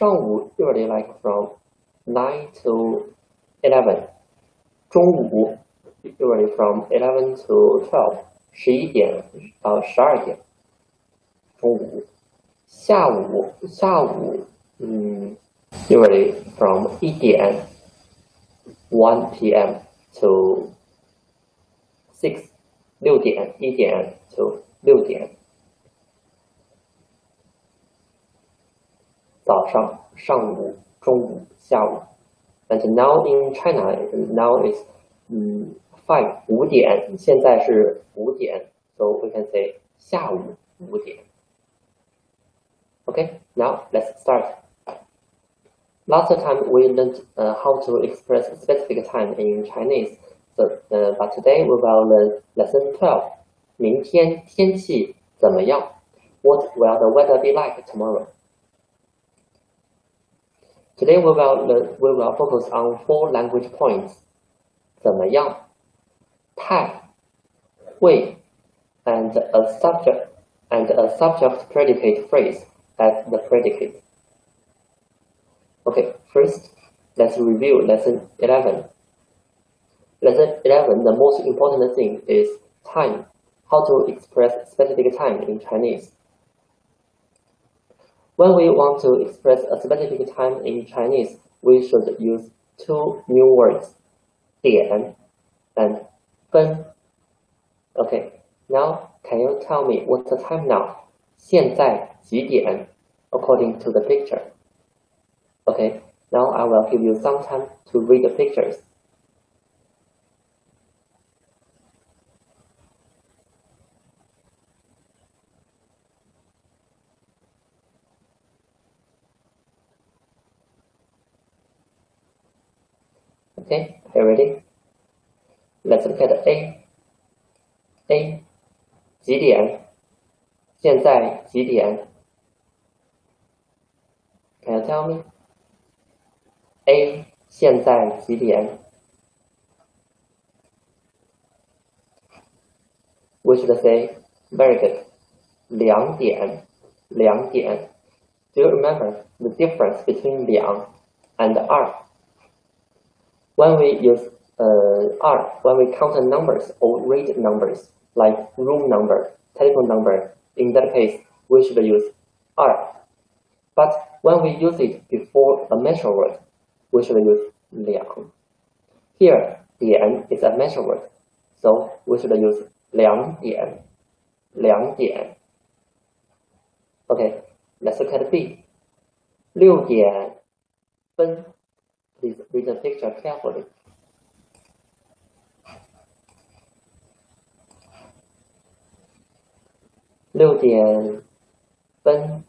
上午 usually like from 9 to 11. 中午 usually from 11 to 12. 11点到12点。中午。下午 usually from 1点 1 p.m. to 6 6点1点 to 6点。早上、上午、中午、下午。And now in China, now is 5点，现在是5点 ，so we can say 下午5点。Okay, now let's start. Last time we learned how to express specific time in Chinese, but today we will learn lesson 12. 明天天气怎么样 ？What will the weather be like tomorrow? Today we will focus on 4 language points. 怎么样？太、会 and a subject predicate phrase as the predicate. Okay, first let's review lesson 11. Lesson 11, the most important thing is time. How to express specific time in Chinese. When we want to express a specific time in Chinese, we should use 2 new words, 点 and 分. Okay, now can you tell me what's the time now? 现在几点 according to the picture? Okay, now I will give you some time to read the pictures. Okay, are you ready? Let's look at A. A. 几点？现在几点 ？Can you tell me? A. 现在几点 ？We should say very good. 2点，2点。Do you remember the difference between 2 and 2? When we use 2, when we count numbers or read numbers like room number, telephone number, in that case we should use 2. But when we use it before a measure word, we should use 2. Here, 点 is a measure word, so we should use 2点，2点。Okay, let's look at B. 6点分。Please read the picture carefully. $6点分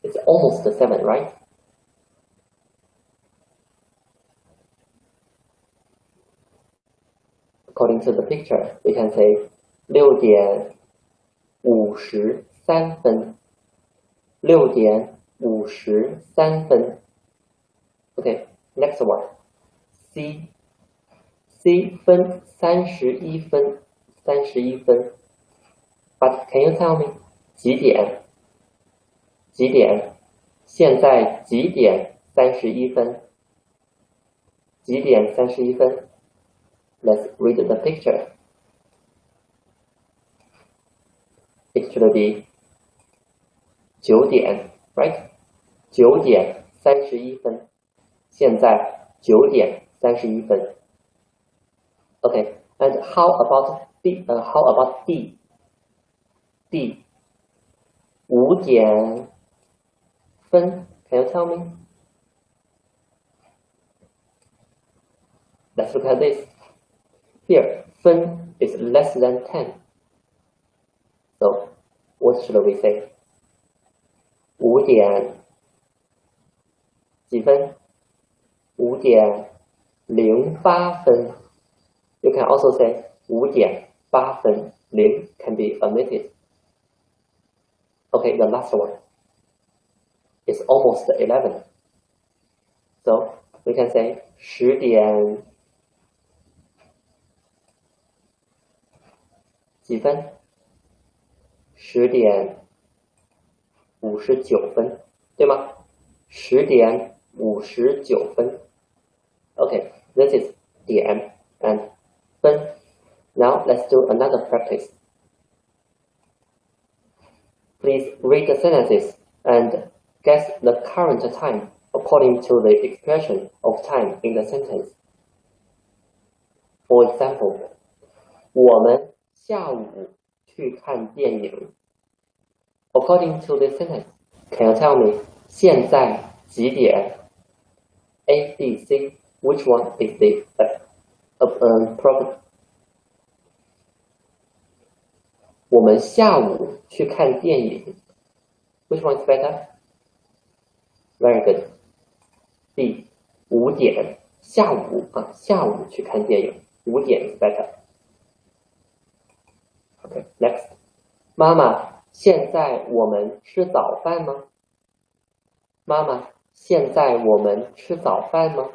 It's almost 7, right? According to the picture, we can say 6点53分 6点53分 Okay, next one. C 分31分31分 But can you tell me 几点？几点？现在几点31分？几点31分 Let's read the picture. It should be 9点 right? 9点31分。现在9点31分。Okay, and how about D? D 5点分 Can you tell me? Let's look at this. Here, 分 is less than 10. So, what should we say? 5点几分？5点08分 You can also say 5点8分 0 can be omitted. Okay, the last one is almost 11. So we can say 10点几分？10点59分，对吗 10:59。Okay, this is 点 and 分。Now let's do another practice. Please read the sentences and guess the current time according to the expression of time in the sentence. For example, 我们下午去看电影。According to the sentence, can you tell me 现在几点 ？A, B, C. Which one is the proper? 我们下午去看电影。Which one is better? Very good. B, 5点。下午去看电影。5点 is better. Okay, next. 妈妈，现在我们吃早饭吗？妈妈，现在我们吃早饭吗？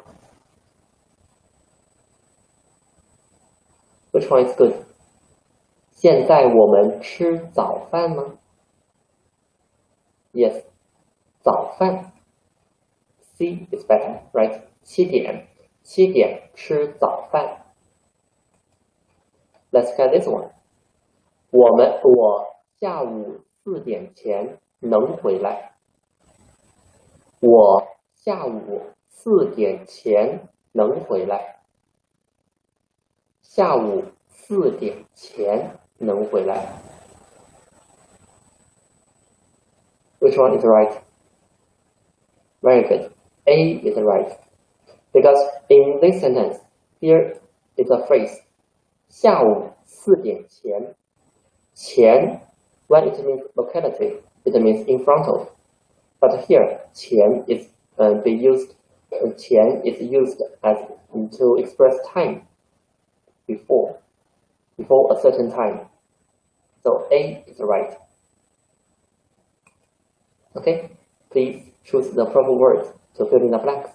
Which one is good? 现在我们吃早饭吗 ？Yes, 早饭。C is better, right? 7点吃早饭。Let's get this one. 我下午4点前能回来。我下午4点前能回来。下午4点前能回来。Which one is right? Very good. A is right. Because in this sentence, here is a phrase. 下午4点前。前 when it means locality, it means in front of. But here, 前 is前 is used as to express time before a certain time. So A is right. Okay, please choose the proper words to fill in the blanks.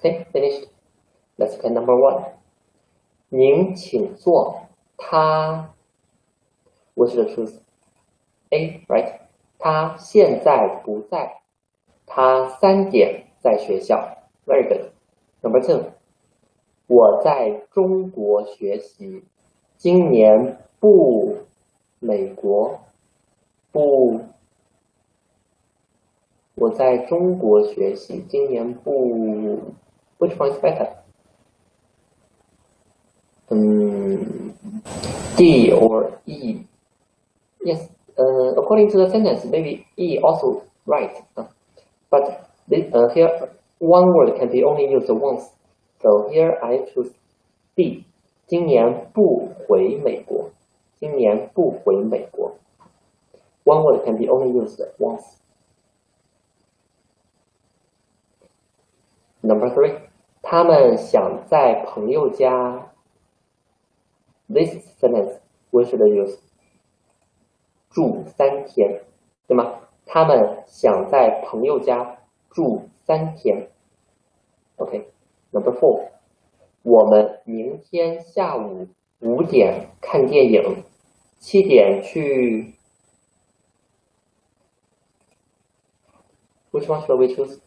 Okay, finished. Let's look at number 1. 您请坐，他 Which is the truth? A, right? 他现在不在，他3点在学校。Very good. Number 2. 我在中国学习，今年不美国，不。我在中国学习，今年不。Which one is better? D or E? Yes, according to the sentence, maybe E also right. But here, one word can be only used once. So here I choose B. 今年不回美国。今年不回美国。One word can be only used once. Number 3. 他们想在朋友家。This sentence we should use 住3天，对吗？他们想在朋友家住3天。Okay. Number 4. 我们明天下午5点看电影，7点去。Which one should we choose?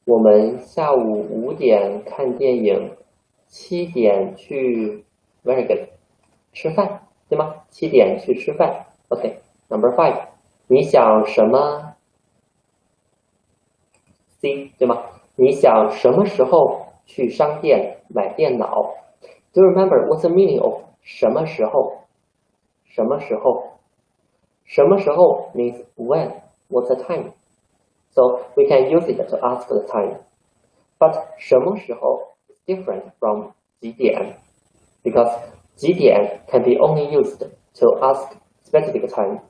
我们下午5点看电影，7点去 ，very good， 吃饭，对吗？7点去吃饭。OK, number 5， 你想什么 ？C， 对吗？你想什么时候去商店买电脑 ？Do you remember what's the meaning of 什么时候？什么时候？什么时候 means when? What's the time? So we can use it to ask the time. But 什么时候 is different from 几点 because 几点 can be only used to ask specific time,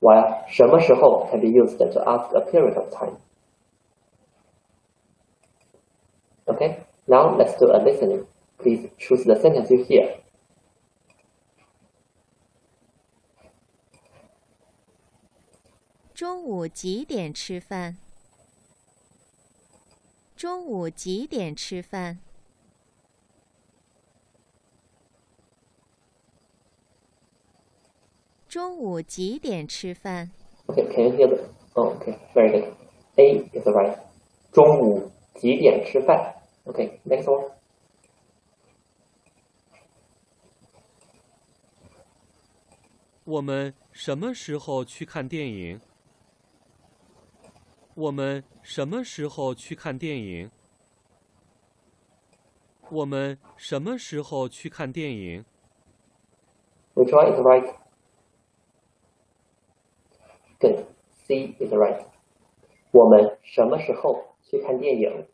while 什么时候 can be used to ask a period of time. Okay, now let's do a listening. Please choose the sentence you hear. 中午几点吃饭？中午几点吃饭？中午几点吃饭？ Okay, can you hear the? Oh, okay, very good. A is right. 中午几点吃饭 Okay, next one. 我们什么时候去看电影？我们什么时候去看电影？我们什么时候去看电影？ Which one is right? Good. C is right. 我们什么时候去看电影？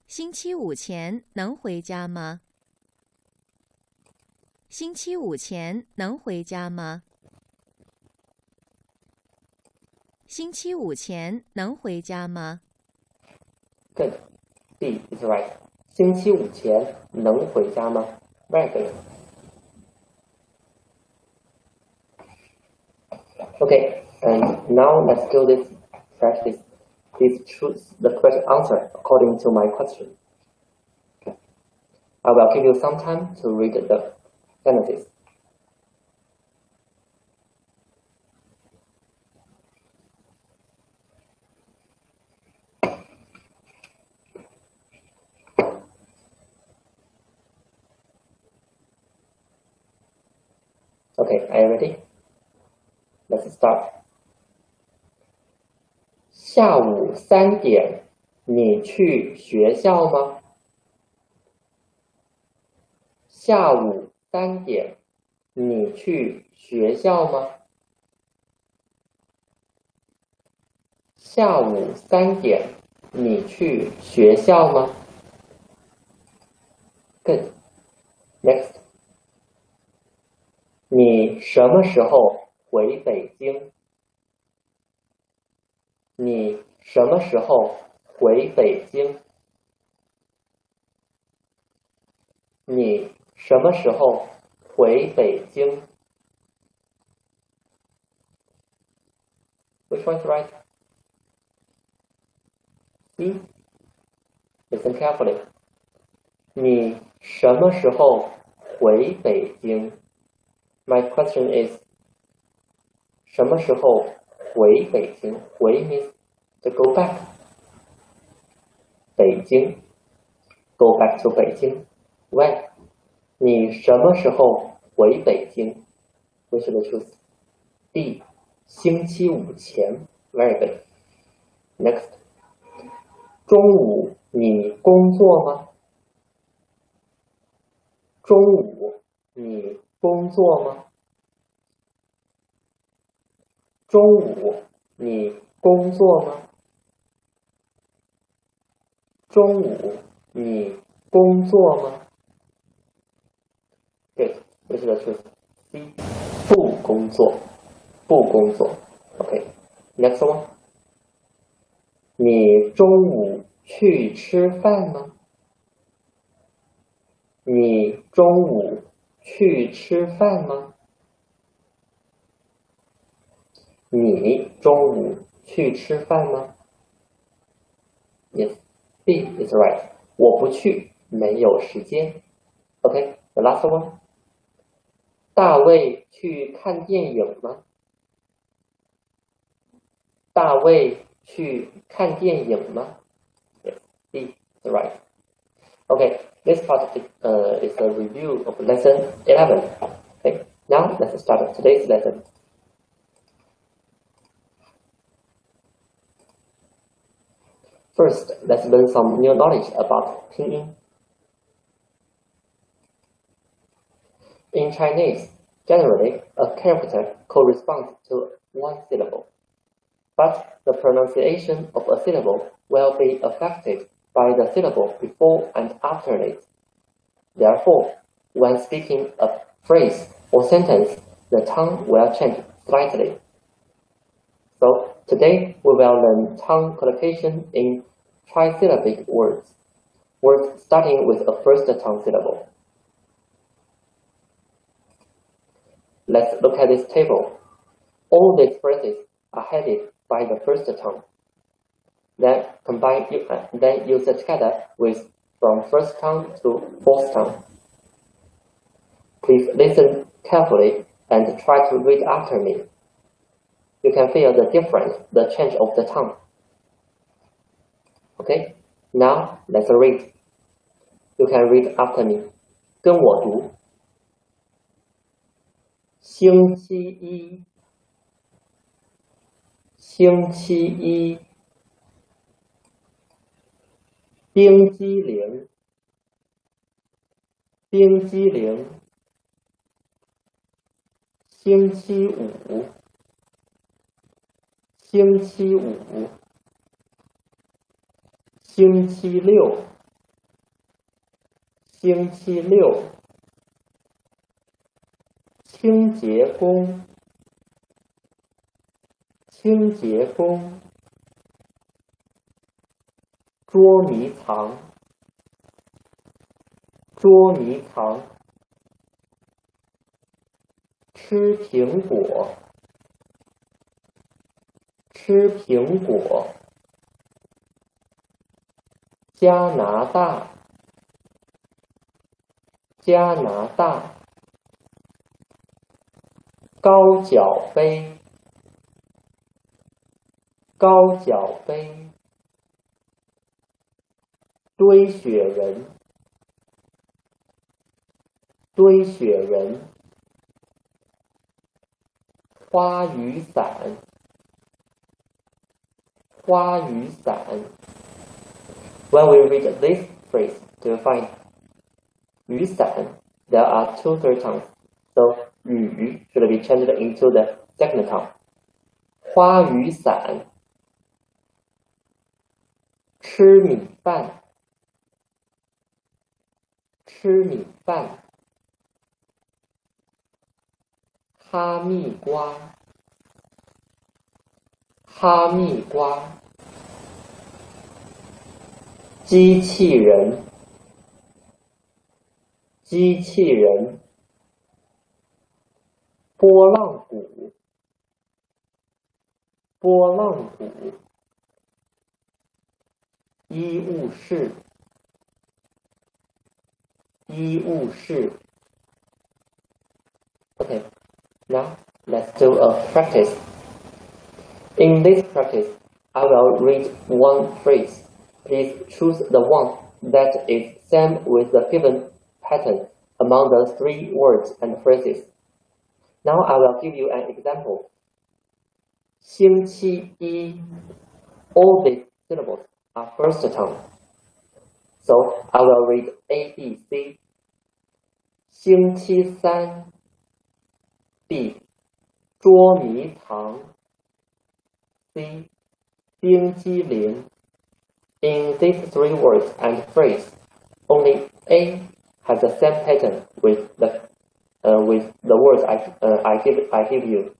星期五前能回家吗？星期五前能回家吗？星期五前能回家吗？ Good. B is right. 星期五前能回家吗 Very good. Okay, and now let's do this practice. Please choose the correct answer according to my question. Okay. I will give you some time to read the sentences. Okay, are you ready? Let's start. 下午3点，你去学校吗？下午3点，你去学校吗？下午3点，你去学校吗 ？Good. Next. 你什么时候回北京？你什么时候回北京？你什么时候回北京 ？Which one's right? C. Listen carefully. 你什么时候回北京 ？My question is. 什么时候回北京？回 means to go back. 北京 ，go back to 北京。When? 你什么时候回北京 ？We should choose D. 星期五前。Very good. Next. 中午你工作吗？中午你工作吗？中午你工作吗？中午你工作吗？对，这是个是 C， 不工作，不工作。OK，next one。你中午去吃饭吗？你中午去吃饭吗？你中午去吃饭吗 ？Yes, B is right. 我不去，没有时间。OK，the last one. 大卫去看电影吗？大卫去看电影吗 ？Yes, B is right. Okay, this part is a review of lesson 11. Okay, now let's start today's lesson. First, let's learn some new knowledge about pinyin. In Chinese, generally, a character corresponds to one syllable. but the pronunciation of a syllable will be affected by the syllable before and after it. Therefore, when speaking a phrase or sentence, the tongue will change slightly. So today we will learn tongue collocation in trisyllabic words, words starting with a first tongue syllable. Let's look at this table. All these phrases are headed by the first tongue. Then use it together with from first tongue to fourth tongue. Please listen carefully and try to read after me. You can feel the difference, the change of the tongue. Okay, now let's read. You can read after me. 跟我读。星期一，星期一。冰激凌，冰激凌。星期五，星期五。星期六，星期六。清洁工，清洁工。捉迷藏，捉迷藏。吃苹果，吃苹果。加拿大，加拿大。高脚杯，高脚杯。堆雪人，堆雪人。花雨伞，花雨伞。When we read this phrase, do you find 雨伞? There are two third tongues, so 雨 should be changed into the second tongue. 花雨伞。吃米饭，吃米饭。哈密瓜，哈密瓜。机器人，机器人。拨浪鼓，拨浪鼓。医务室，医务室。Okay, now let's do a practice. In this practice, I will read one phrase. Please choose the one that is same with the given pattern among the three words and phrases. Now I will give you an example. 星期一. All these syllables are first tongue. So I will read A, B, C. 星期三. B. 捉迷藏. C. 冰激凌. In these three words and phrase, only A has the same pattern with the words I give you.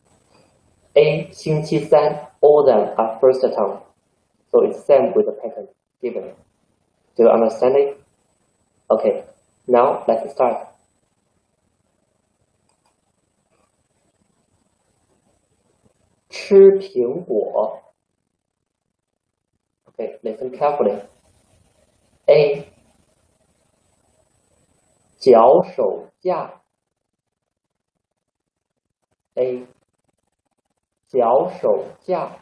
A, 星期三, all them are first tongue, so it's same with the pattern given. Do you understand it? Okay, now let's start. 吃苹果. Okay, listen carefully. A. 脚手架. A. 脚手架.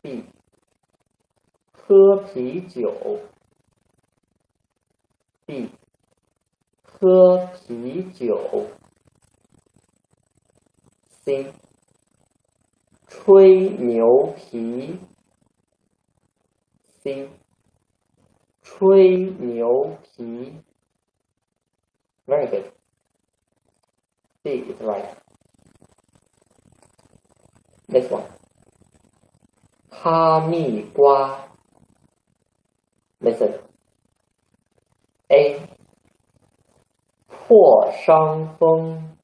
B. 喝啤酒. B. 喝啤酒. C. 吹牛皮. C. 吹牛皮. Very good. C is right. This one. 哈密瓜 Listen. A. 破伤风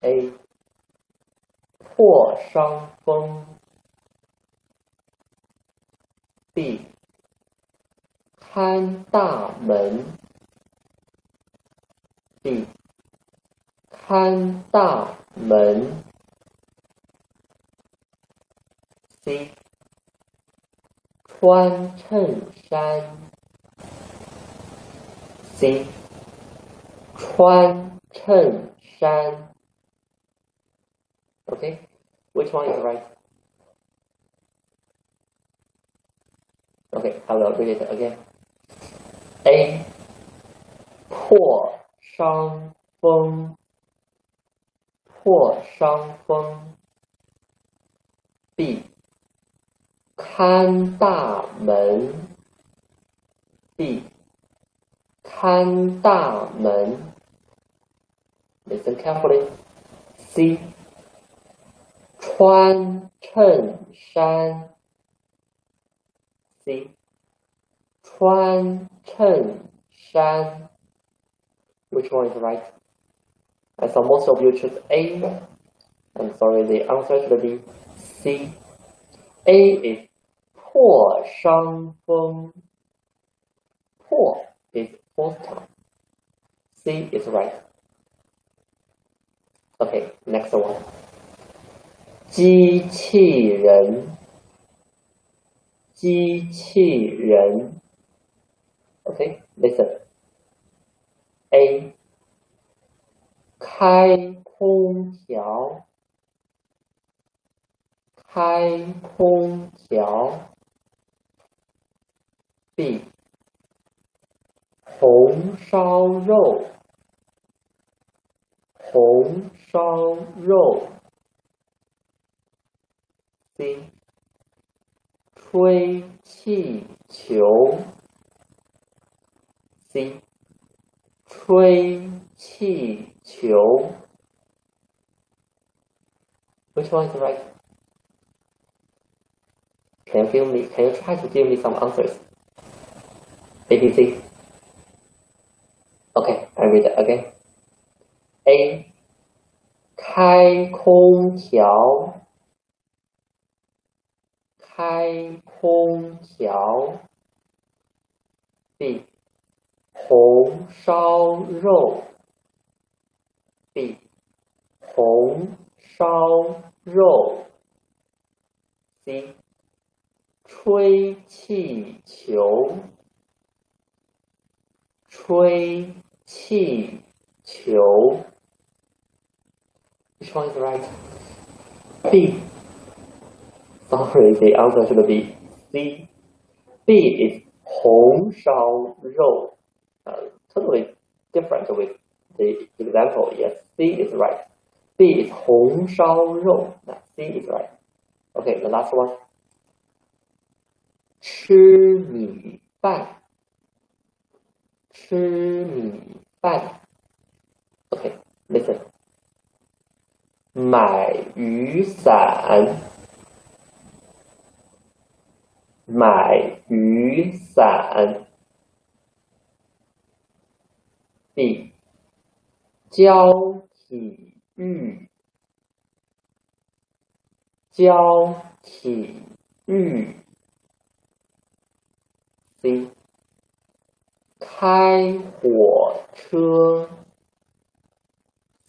A. 破伤风 B. 看大门 B. 看大门 C. 穿衬衫 C. 穿衬衫 Okay, which one is right? Okay, I will read it again. A. 破伤风 破伤风 B. 看大门 B. 看大门 Listen carefully. C. 穿衬衫 C. 穿衬衫 Which one is right? I saw most of you choose A. I'm sorry, the answer should be C. A is 破伤风 破 is fourth time. C is right. Okay, next one. 机器人 机器人 Okay, listen. A. 开空调 开空调 B. 红烧肉 红烧肉 C. 吹气球 C. 吹气球 Which one is right? Can you try to give me some answers? A, B, C. Okay, I read it again. A. 开空调开空调 B. 红烧肉 B. 红烧肉 C. 吹气球吹气球 Which one is right? B. Sorry, the answer should be C. B is 红烧肉 Totally different with the example. Yes, C is right. B is 红烧肉 C is right. Okay, the last one. 吃米饭吃米饭 Okay, listen. 买雨伞买雨伞 B. 教体育教体育 C. 开火车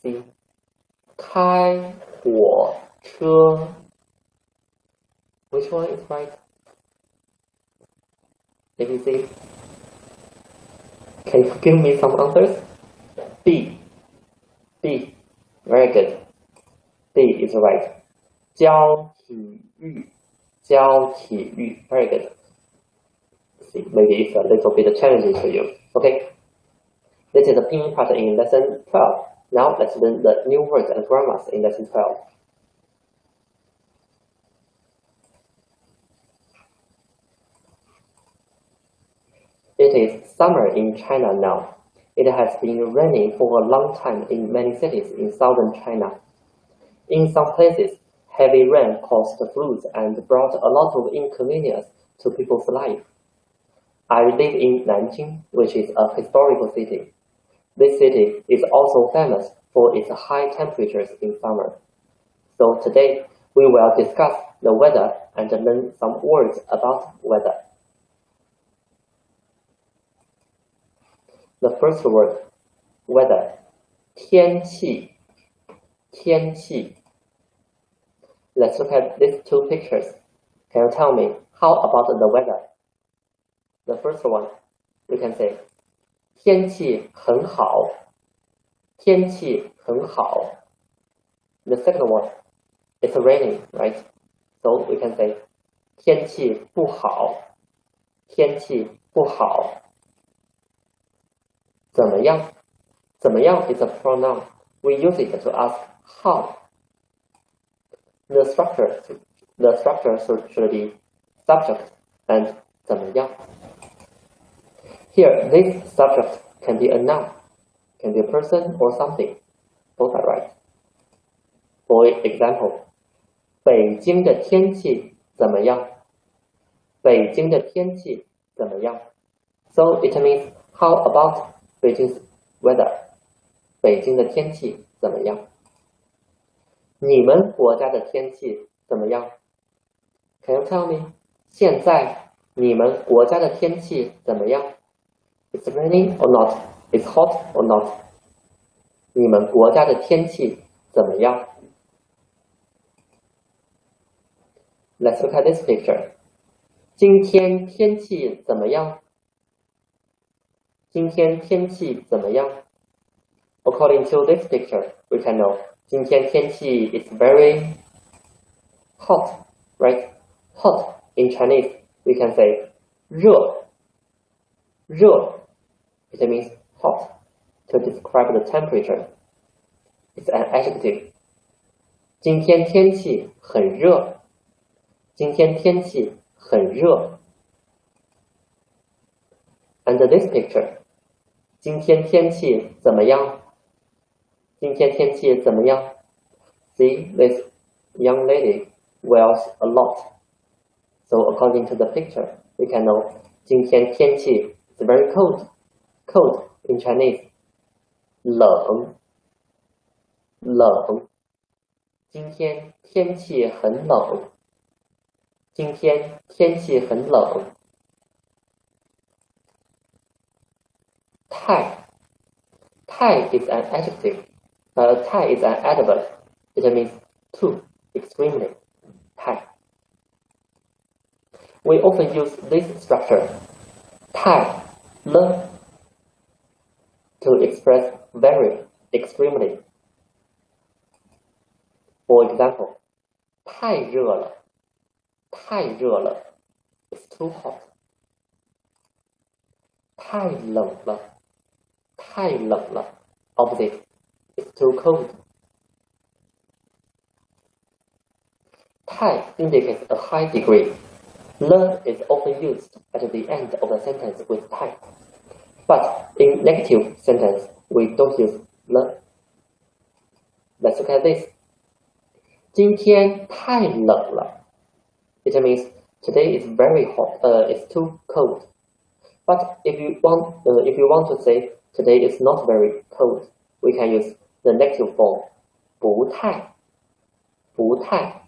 C. 开火车 Which one is right? Let me see. Can you give me some answers? B. B. Very good. B is right. 教体育教体育 Very good. See, maybe it's a little bit challenging for you. Okay. This is the pinyin part in lesson 12. Now let's learn the new words and grammars in lesson 12. It is summer in China now. It has been raining for a long time in many cities in southern China. In some places, heavy rain caused floods and brought a lot of inconvenience to people's life. I live in Nanjing, which is a historical city. This city is also famous for its high temperatures in summer. So today, we will discuss the weather and learn some words about weather. The first word, weather, 天气, 天气. Let's look at these two pictures. Can you tell me how about the weather? The first one, we can say, 天气很好, 天气很好. The second one, it's raining, right? So we can say, 天气不好, 天气不好. 怎么样? 怎么样 is a pronoun. We use it to ask how. The structure should be subject and 怎么样. Here, this subject can be a noun, can be a person or something. Both are right. For example, 北京的天气怎么样? 北京的天气怎么样? So it means how about Beijing's weather? 北京的天气怎么样? 你们国家的天气怎么样? Can you tell me? 现在你们国家的天气怎么样? It's raining or not? It's hot or not? 你们国家的天气怎么样? Let's look at this picture. 今天天气怎么样? 今天天气怎么样? According to this picture, we can know 今天天气 is very hot, right? Hot in Chinese, we can say 热. 热, it means hot to describe the temperature. It's an adjective. 今天天气很热. 今天天气很热. And this picture, 今天天气怎么样? 今天天气怎么样? See, this young lady wears a lot. So according to the picture, we can know 今天天气 is very cold. Cold in Chinese. 冷. 冷. 今天天气很冷. 今天天气很冷. 太.太 is an adjective. 太 is an adverb. It means too, extremely. 太. We often use this structure, 太, le, to express very, extremely. For example, 太热了. 太热了. It's too hot. 太冷了. 太冷了. Opposite. It's too cold. 太 indicates a high degree. Le is often used at the end of a sentence with 太. But in negative sentence, we don't use le. Let's look at this. 今天太冷了. It means today is very hot. It's too cold. But if you want to say today is not very cold, we can use the negative form 不太. 不太.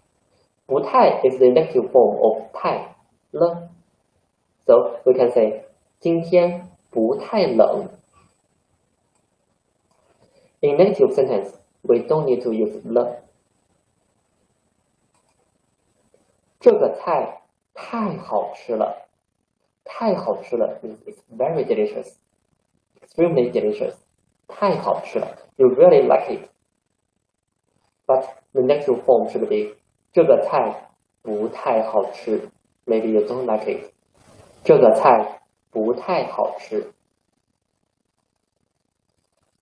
不太 is the negative form of 太 le. So we can say 今天不太冷. In negative sentence, we don't need to use le. 这个菜太好吃了. 太好吃了 means it's very delicious. Extremely delicious. 太好吃了. You really like it. But the negative form should be 这个菜不太好吃. Maybe you don't like it. 这个菜不太好吃.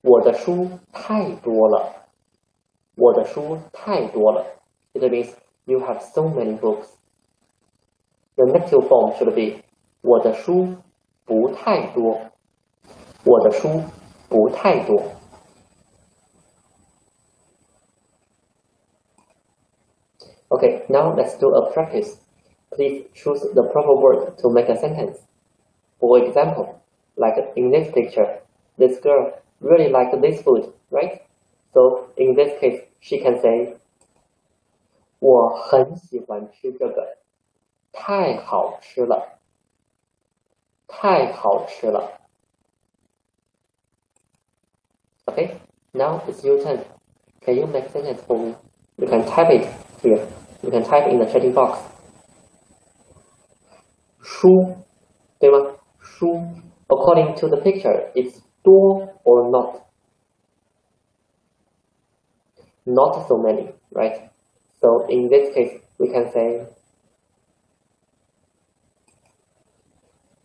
我的书太多了. 我的书太多了. It means you have so many books. The negative form should be 我的书不太多. 我的书不太多. Okay, now let's do a practice. Please choose the proper word to make a sentence. For example, like in this picture, this girl really liked this food, right? So in this case, she can say, 我很喜欢吃这个，太好吃了，太好吃了。Okay, now it's your turn. Can you make a sentence for me? You can type it here. You can type in the chatting box. 书，对吗？书 according to the picture, it's 多 or not? Not so many, right? So in this case, we can say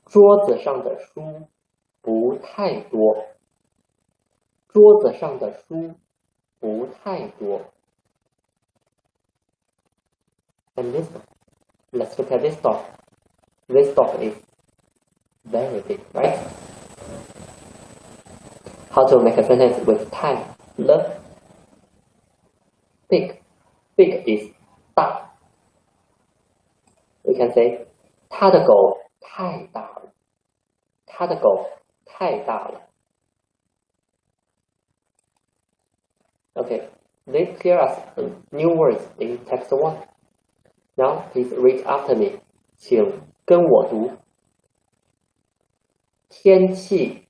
桌子上的书不太多。桌子上的书不太多。And this one, let's look at this dog. This dog is very big, right? How to make a sentence with 太 了 big. Big is 大。We can say 他的狗太大了。他的狗太大了。Okay, here are new words in text 1. Now please read after me. 请跟我读。天气，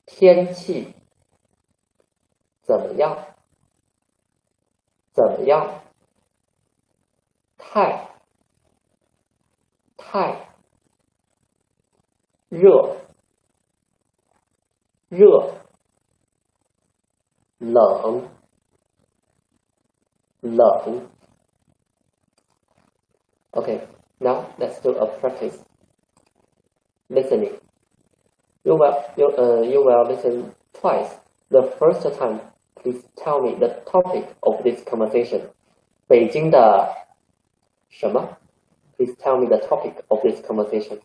天气，怎么样？怎么样？太，太，热，热。冷，冷。Okay, now let's do a practice. Listening. You will listen twice. The first time, please tell me the topic of this conversation. 北京的什么 Please tell me the topic of this conversation.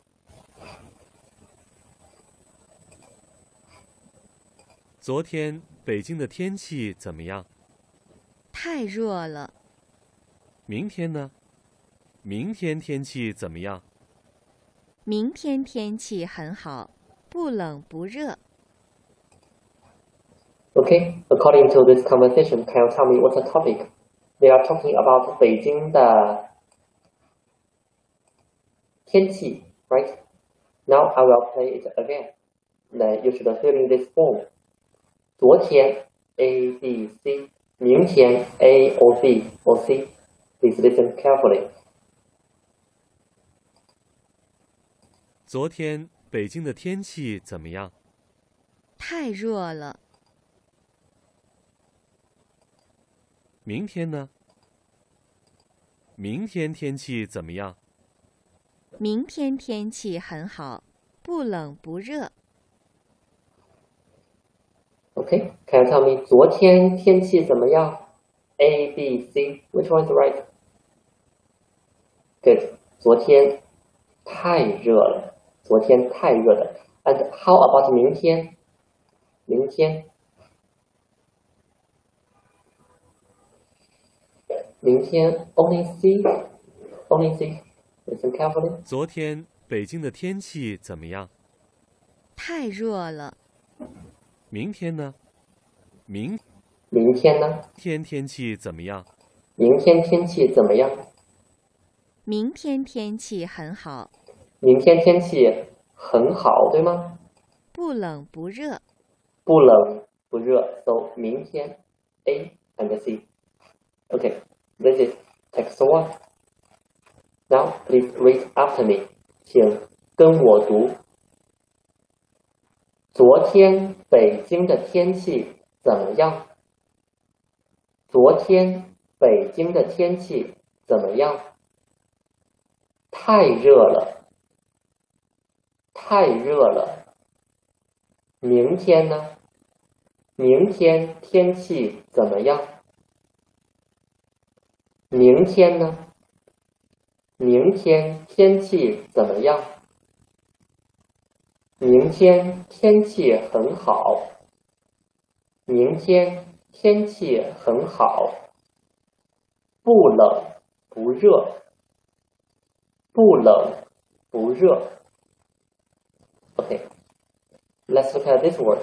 昨天北京的天气怎么样？太热了。明天呢？明天天气怎么样？明天天气很好，不冷不热。Okay, according to this conversation, can you tell me what's the topic? They are talking about 北京的天气 right? Now I will play it again. Then you should fill in this form. 昨天 A, B, C. 明天 A or B or C. Please listen carefully. 昨天北京的天气怎么样？太热了。明天呢？明天天气怎么样？明天天气很好，不冷不热。Okay, can you tell me 昨天天气怎么样 A, B, C. Which one's right? Good. 昨天太热了。昨天太热了。And how about 明天？明天。明天 only C. Only C. Listen carefully. 昨天北京的天气怎么样？太热了。明天呢？明天呢？天天气怎么样？明天天气怎么样？明天天气很好。明天天气很好，对吗？不冷不热。不冷不热。So 明天 A and C. Okay, this is text 1. Now please read after me. 请跟我读。昨天北京的天气怎么样？昨天北京的天气怎么样？太热了，太热了。明天呢？明天天气怎么样？明天呢？明天天气怎么样？明天天气很好。明天天气很好。不冷不热，不冷不热。Okay, let's look at this word.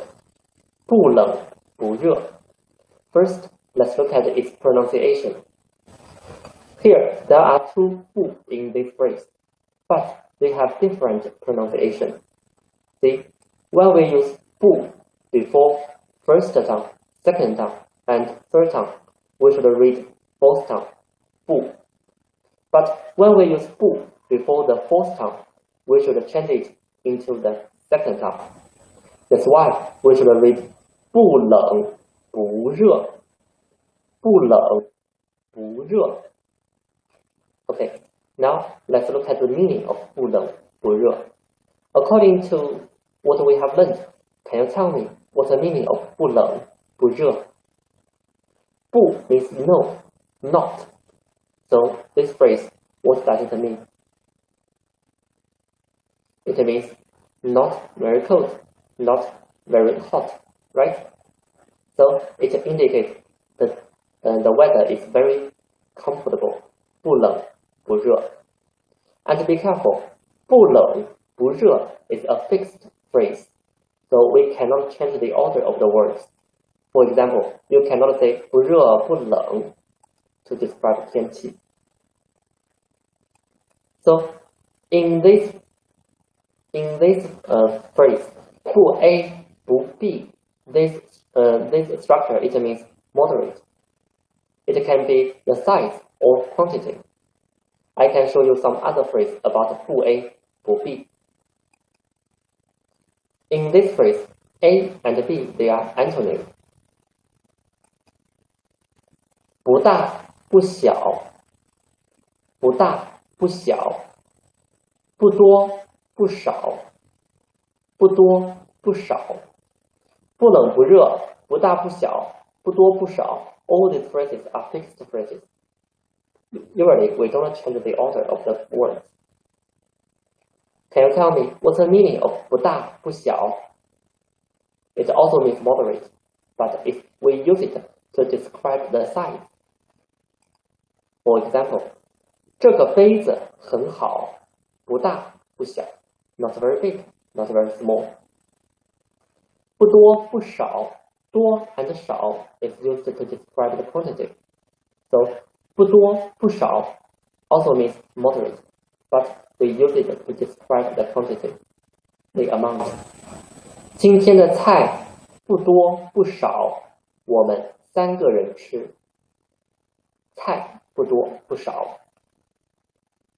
不冷不热。First, let's look at its pronunciation. Here, there are two 不 in this phrase, but they have different pronunciation. See, when we use 不 before first tongue, second tongue, and third tongue, we should read fourth tongue, 不. But when we use 不 before the fourth tongue, we should change it into the second tongue. That's why we should read 不冷不热，不冷不热。Okay, now let's look at the meaning of 不冷不热. According to what we have learned, can you tell me what the meaning of 不冷不热? 不 means no, not. So this phrase, what does it mean? It means not very cold, not very hot, right? So it indicates that the weather is very comfortable. 不冷不热. And be careful, 不冷不热 is a fixed phrase, so we cannot change the order of the words. For example, you cannot say 不热不冷 to describe 天气. So in this phrase, 不 A 不 B, this structure, it means moderate. It can be the size or quantity. I can show you some other phrase about 不 A 不 B. In this phrase, A and B, they are antonyms. 不大不小，不大不小，不多不少，不多不少，不冷不热，不大不小，不多不少。All these phrases are fixed phrases. Usually, we don't change the order of the words. Can you tell me what's the meaning of 不大不小? It also means moderate, but if we use it to describe the size. For example, 这个杯子很好，不大不小 not very big, not very small. 不多不少，多 and 少 is used to describe the quantity. So 不多不少 also means moderate, but we use it to describe the quantity, the amount. 今天的菜不多不少，我们3个人吃。菜不多不少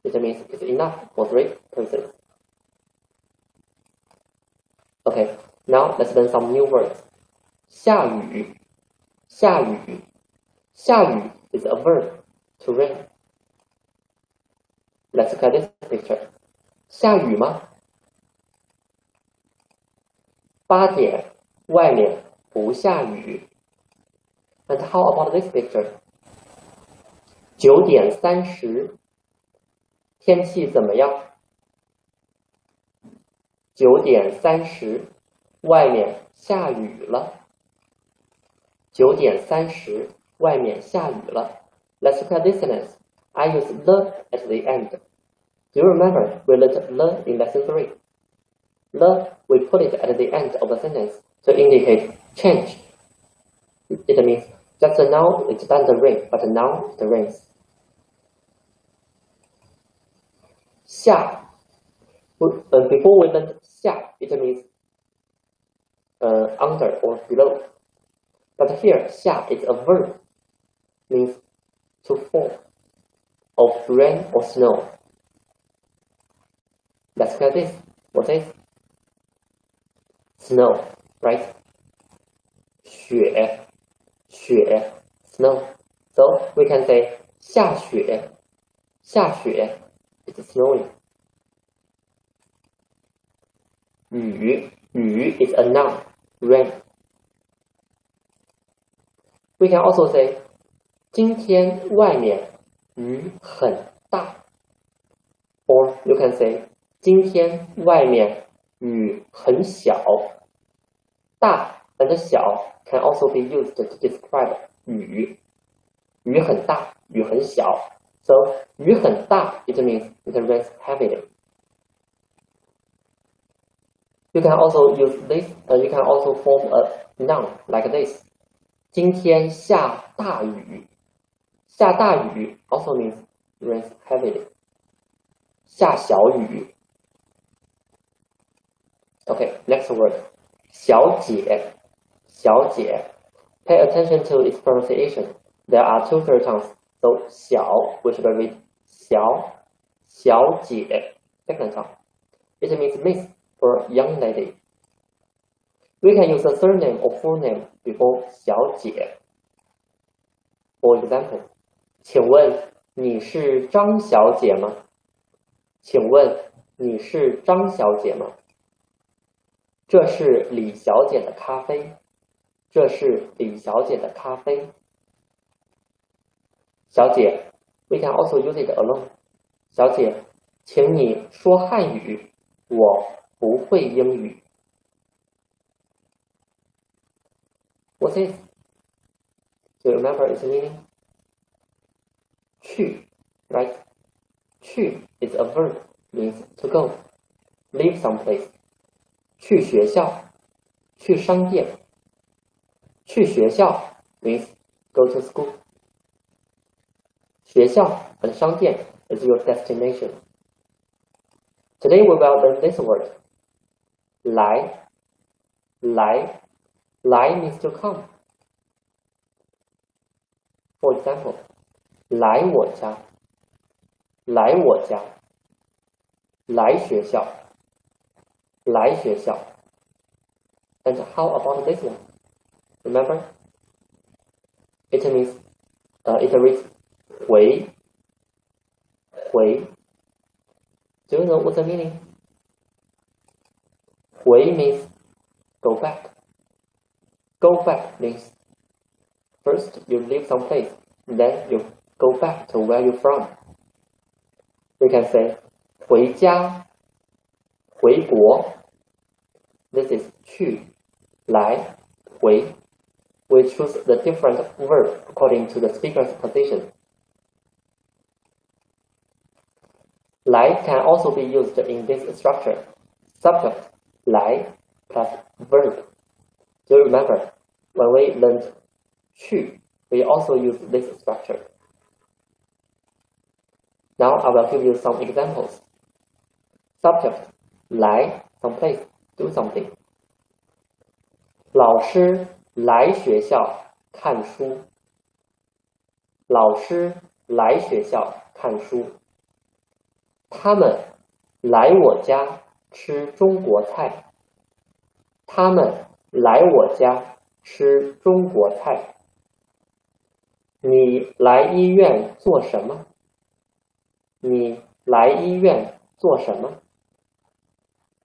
It means it's enough for 3 persons. Okay, now let's learn some new words. 下雨，下雨，下雨 is a verb to rain. Let's look at this picture. 下雨吗？8点，外面不下雨。And how about this picture? 9点30，天气怎么样？9点30，外面下雨了。9点30，外面下雨了。Let's look at this sentence. I use the at the end. Do you remember we learned the in lesson 3? The, we put it at the end of the sentence to indicate change. It means just now it doesn't rain, but now it rains. 下 before we learned 下 it means under or below. But here 下 is a verb, means to fall, of rain or snow. Let's look at this. What is snow, right? 雪 snow. So we can say 下雪 it's snowing. 雨 is a noun, rain. We can also say 今天外面雨很大 or you can say 今天外面雨很小。大 and 小 can also be used to describe 雨雨很大，雨很小。So 雨很大 it means it rains heavily. You can also use this. You can also form a noun like this. 今天下大雨。下大雨 also means rains heavily. 下小雨。Okay, next word. 小姐。小姐。Pay attention to its pronunciation. There are two third tongues. So 小 we should read 小姐 second tongue. It means miss for young lady. We can use a surname or full name before 小姐. For example, 请问你是张小姐吗？请问你是张小姐吗？这是李小姐的咖啡。这是李小姐的咖啡。小姐 we can also use it alone. 小姐，请你说汉语，我不会英语。What's it? Do you remember its meaning? 去 right? 去 is a verb, means to go. Leave someplace. 去学校，去商店。去学校 means go to school. 学校 and 商店 is your destination. Today we will learn this word. 来 means to come. For example, 来我家。来我家。来学校。来学校。And how about this one? Remember? It means, it reads 回。Do you know what's the meaning? 回 means go back. Go back means first you leave some place, then you go back to where you're from. We can say 回家，回国。This is 去，来，回。We choose the different verb according to the speaker's position. 来 can also be used in this structure. Subject 来 plus verb. Do you remember when we learned 去, we also used this structure. Now I will give you some examples. Subject 来 someplace, do something. 老师来学校看书。老师来学校看书。他们来我家吃中国菜。他们来我家吃中国菜。你来医院做什么？你来医院做什么？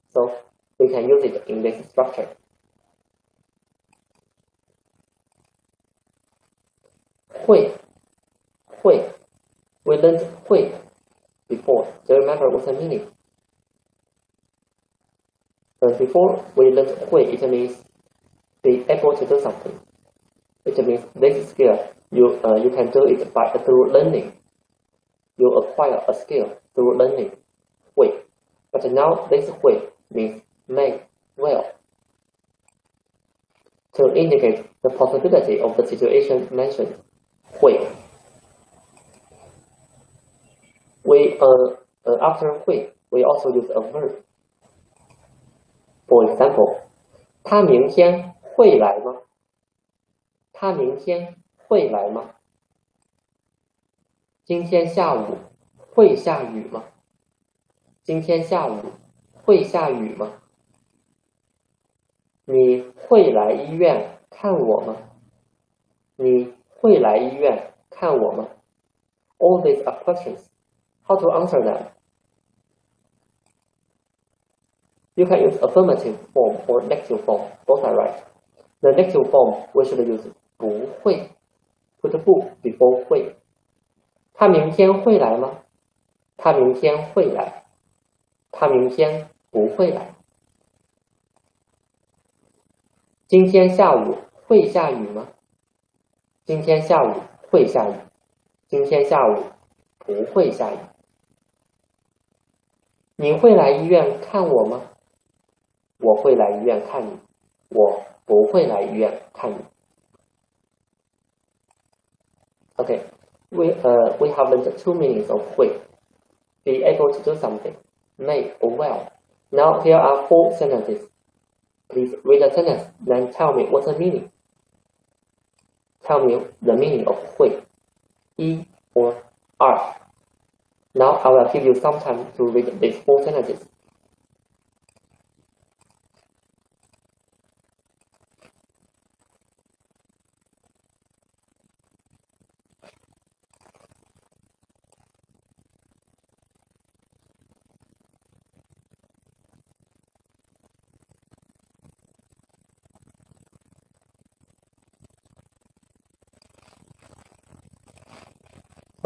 So we can use it in this structure. 会 we learned 会 before. Do you remember what's the meaning? Before we learned 会, it means be able to do something. It means this skill you can do it through learning. You acquire a skill through learning. 会 But now this 会 means may, will. To indicate the possibility of the situation mentioned. 会 We after 会 we also use a verb. For example, 他明天会来吗？他明天会来吗？今天下午会下雨吗？今天下午会下雨吗？你会来医院看我吗？你会来医院看我吗？ All these are questions. How to answer them? You can use affirmative form or negative form. Both are right. The negative form we should use 不会. Put 不 before 会. 他明天会来吗？他明天会来。他明天不会来。今天下午会下雨吗？今天下午会下雨。今天下午不会下雨。你会来医院看我吗？我会来医院看你。我不会来医院看你。Okay, we have learned two meanings of 会. Be able to do something, may or will. Now here are four sentences. Please read the sentence, then tell me what's the meaning. Tell me the meaning of 会, 一 or 二. Now I will give you some time to read these four sentences.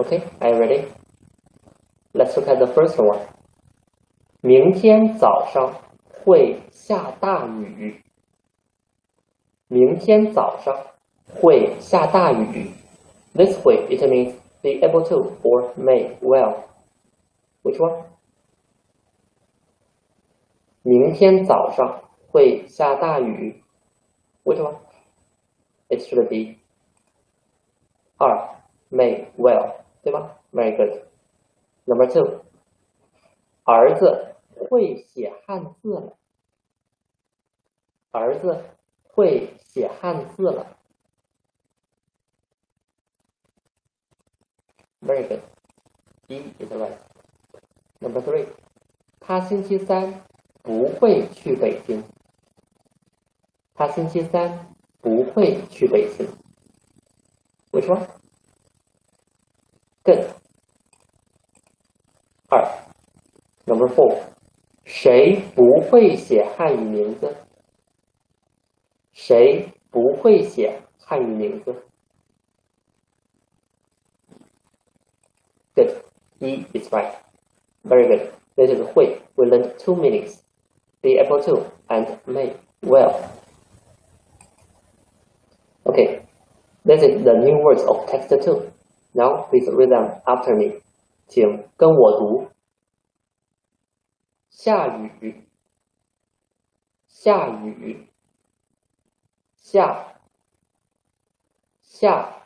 Okay, are you ready? Let's look at the first one. 明天早上会下大雨。明天早上会下大雨。This way it means be able to or may well. Which one? 明天早上会下大雨。Which one? It should be 二 may well. 对吧 ？Very good. Number 2. 儿子会写汉字了。儿子会写汉字了。Very good. E is right. Number 3. 他星期三不会去北京。他星期三不会去北京。Which one? Good. 2. Number 4. 谁不会写汉语名字？谁不会写汉语名字？ Good. E is right. Very good. This is 会. We learned two meanings. Be able to and may well. Okay. This is the new words of text 2. Now please read them after me. 请跟我读。下雨，下雨，下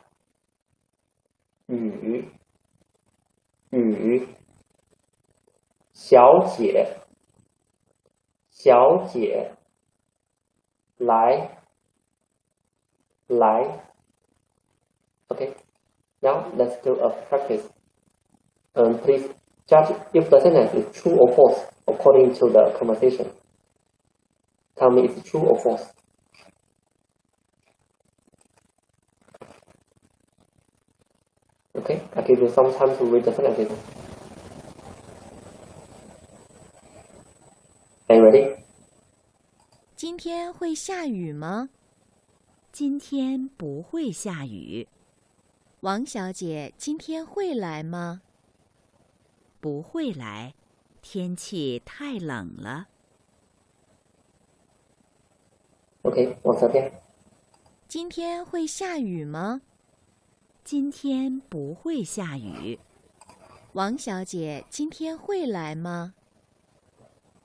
雨，雨，小姐，来。Okay. Now let's do a practice. Please judge if the sentence is true or false according to the conversation. Tell me it's true or false. Okay, I give you some time to read the sentences. Are you ready? 今天会下雨吗？今天不会下雨。王小姐今天会来吗？不会来，天气太冷了。Okay, once again. 今天会下雨吗？今天不会下雨。王小姐今天会来吗？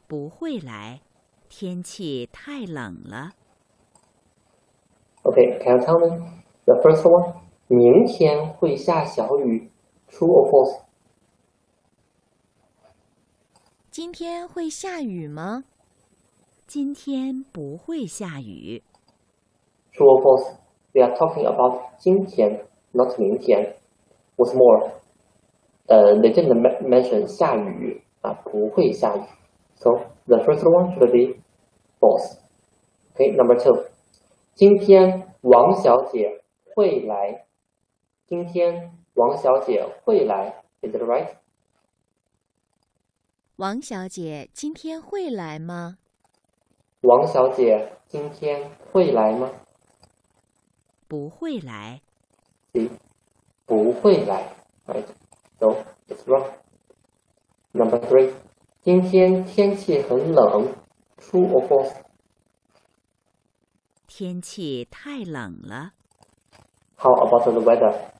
不会来，天气太冷了。Okay, can you tell me the first one? 明天会下小雨 True or false? 今天会下雨吗？今天不会下雨。True or false? We are talking about 今天 not 明天 What's more, they didn't mention 下雨不会下雨 So the first one should be false. Okay, number 2. 今天王小姐会来。今天王小姐会来。Is it right? 王小姐今天会来吗？王小姐今天会来吗？不会来。C. 不会来。Right. So it's wrong. Number 3. 今天天气很冷。True or false? 天气太冷了。How about the weather?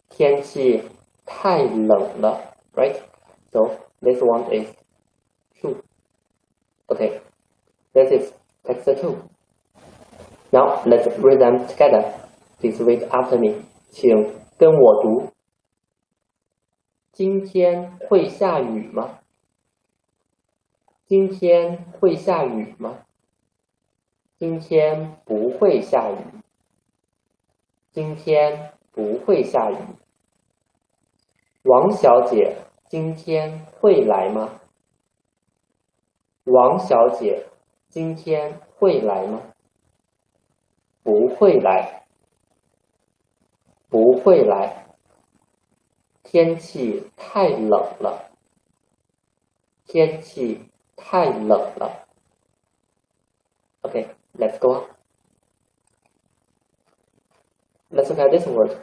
天气太冷了 right? So this one is true. Okay, this is text 2. Now let's read them together. Please read after me. 请跟我读。今天会下雨吗？今天会下雨吗？今天不会下雨。今天不会下雨。王小姐今天会来吗？王小姐今天会来吗？不会来。不会来。天气太冷了。天气太冷了。Okay, let's go on. Let's look at this word.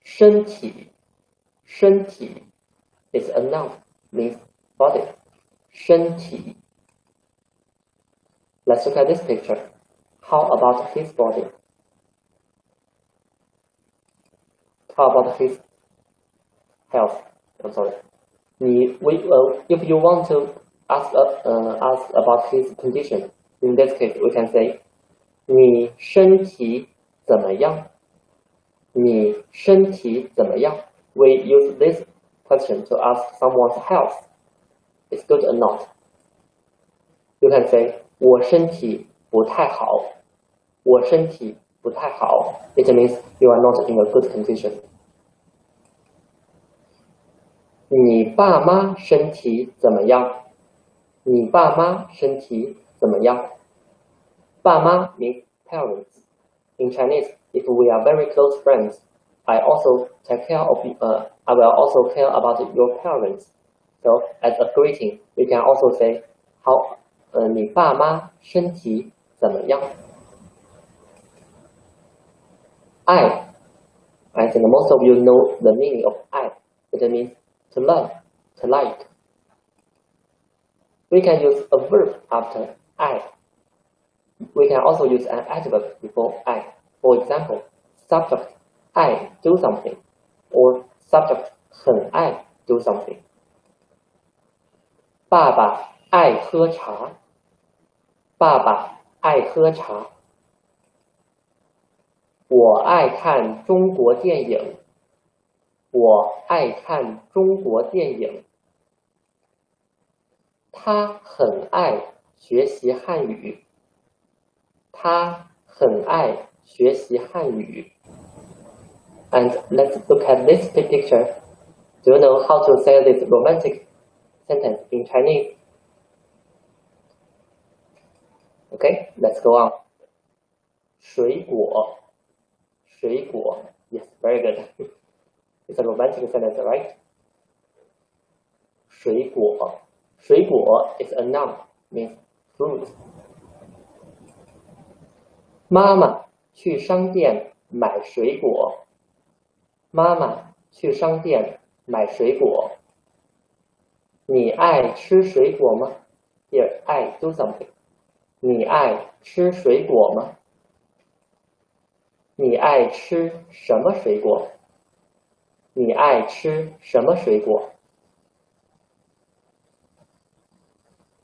身体。身体 is a noun, means body. 身体。Let's look at this picture. How about his body? How about his health? I'm sorry. If you want to ask about his condition, in this case, we can say, 你身体怎么样？你身体怎么样？ We use this question to ask someone's health. It's good or not? You can say, 我身体不太好。我身体不太好。It means you are not in a good condition. 你爸妈身体怎么样？你爸妈身体怎么样？爸妈 means parents. In Chinese, if we are very close friends, I also take care of I will also care about your parents. So as a greeting, we can also say, 好，你爸妈身体怎么样？爱 I think most of you know the meaning of 爱 It means to love, to like. We can use a verb after 爱 We can also use an adverb before 爱 For example, subject 爱 do something or subject 很爱 do something. 爸爸爱喝茶。爸爸爱喝茶。我爱看中国电影。我爱看中国电影。他很爱学习汉语。他很爱学习汉语。And let's look at this picture. Do you know how to say this romantic sentence in Chinese? Okay, let's go on. 水果。水果。Yes, very good. It's a romantic sentence, right? 水果。水果 is a noun, means fruit. 妈妈去商店买水果。妈妈去商店买水果。你爱吃水果吗？ Here, 爱 do something. 你爱吃水果吗？你爱吃什么水果？你爱吃什么水果？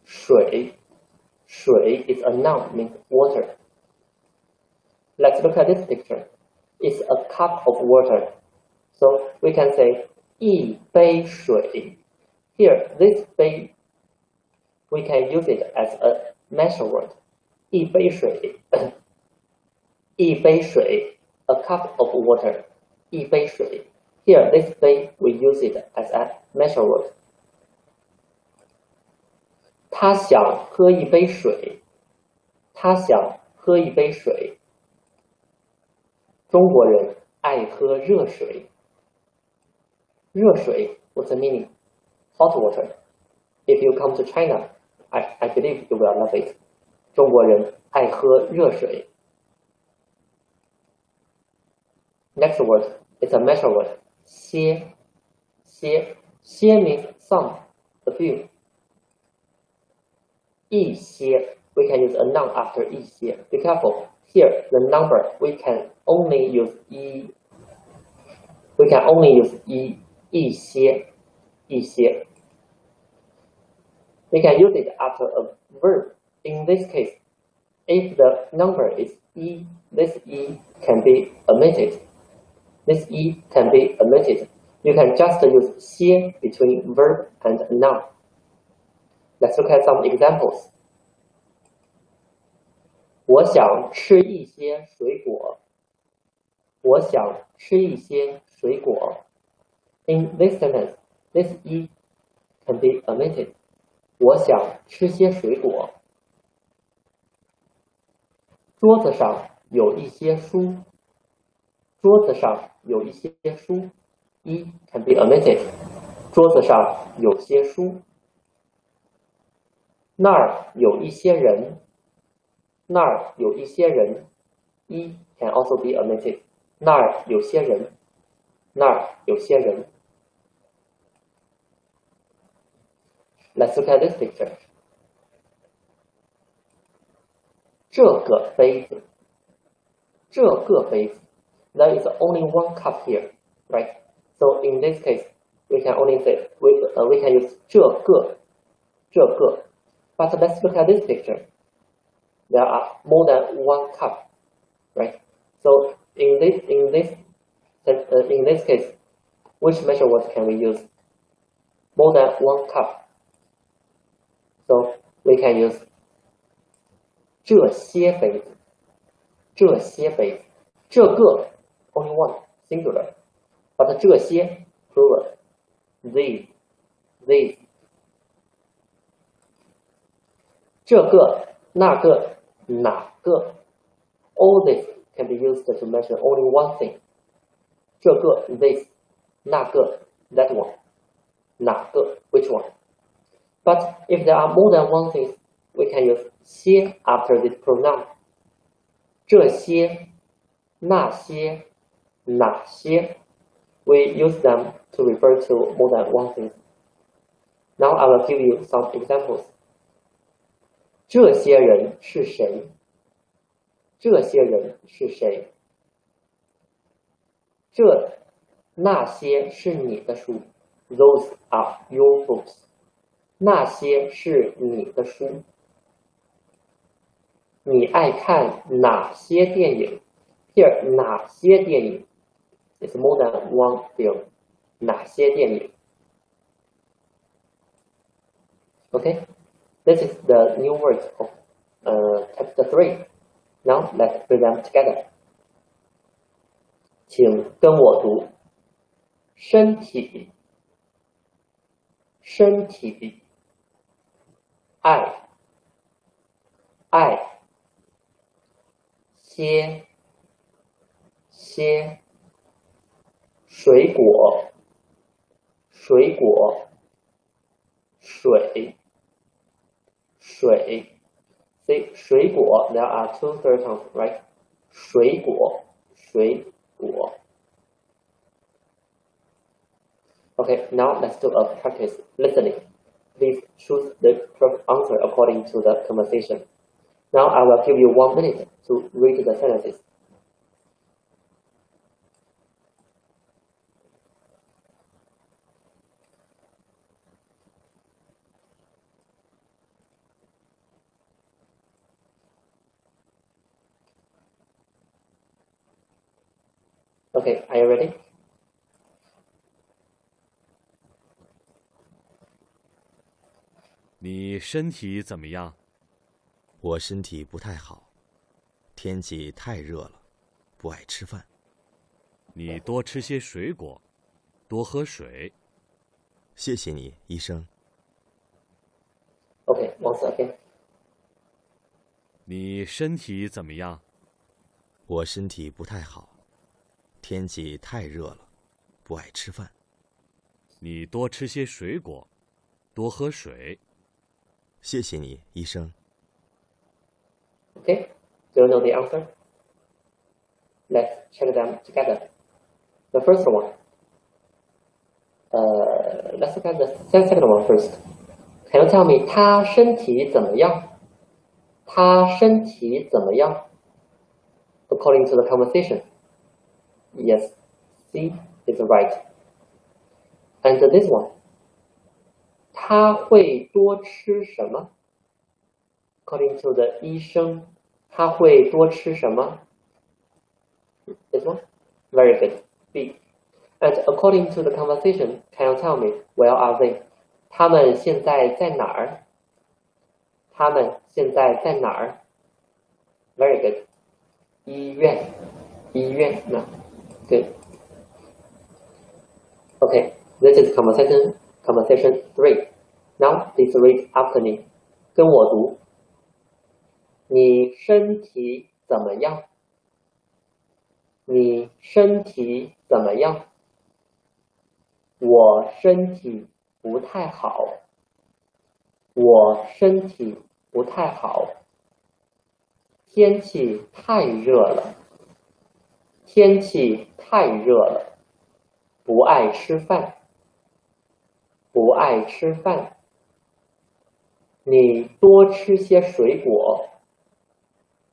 水。水 is a noun, means water. Let's look at this picture. It's a cup of water. So we can say 一杯水. Here, this 杯, we can use it as a measure word. 一杯水. 一杯水, a cup of water. 一杯水. Here, this 杯, we use it as a measure word. 他想喝一杯水。他想喝一杯水。中国人爱喝热水。热水 what's the meaning? Hot water. If you come to China, I believe you will love it. 中国人爱喝热水。Next word is a measure word. 些。些 means some, a few. 一些 we can use a noun after 一些. Be careful. Here, the number we can only use 一. we can only use 一些 We can use it after a verb. In this case, if the number is 一, this 一 can be omitted. You can just use 些 between verb and noun. Let's look at some examples. 我想吃一些水果。In this sentence, this 一 can be omitted. 我想吃些水果。桌子上有一些书。一 can be omitted. 桌子上有些书。那儿有一些人。一 can also be omitted. 那儿有些人。Let's look at this picture. 这个杯子。There is only one cup here, right? So in this case, we can only say we can use 这个。But let's look at this picture. There are more than one cup, right? So in this case, which measure word can we use? More than one cup. So we can use 这些杯子。这个 only one singular, but 这些 plural. These. 这个那个哪个 all this can be used to mention only one thing. 这个 this 那个 that one 哪个 which one. But if there are more than one thing, we can use 些 after this pronoun. 这些那些哪些 we use them to refer to more than one thing. Now I will give you some examples. 这些人是谁？那些是你的书。Those are your books. 那些是你的书。你爱看哪些电影？ Here, 哪些电影 is more than one film. 哪些电影 Okay, this is the new words of chapter 3. Now let's read them together. 请跟我读。身体，爱，些，水果，水。See, 水果 there are two third tones, right? 水果。Okay, now let's do a practice listening. Please choose the correct answer according to the conversation. Now I will give you 1 minute to read the sentences. Okay, are you ready? 你身体怎么样？我身体不太好，天气太热了，不爱吃饭。你多吃些水果，多喝水。谢谢你，医生。Okay, once again. 你身体怎么样？我身体不太好，天气太热了，不爱吃饭。你多吃些水果，多喝水。谢谢你，医生。Okay, do you know the answer? Let's check them together. The first one. Let's look at the second one first. Can you tell me 他身体怎么样？ According to the conversation. Yes. See, is right. And this one, 他会多吃什么 According to the 医生，他会多吃什么 This one? Very good. B. And according to the conversation, can you tell me where are they? 他们现在在哪儿？他们现在在哪儿 Very good. 医院，医院，那 good. Okay, this is conversation 3. Now please read after me. 跟我读。你身体怎么样？你身体怎么样？我身体不太好。我身体不太好。天气太热了。天气太热了。不爱吃饭。不爱吃饭。你多吃些水果。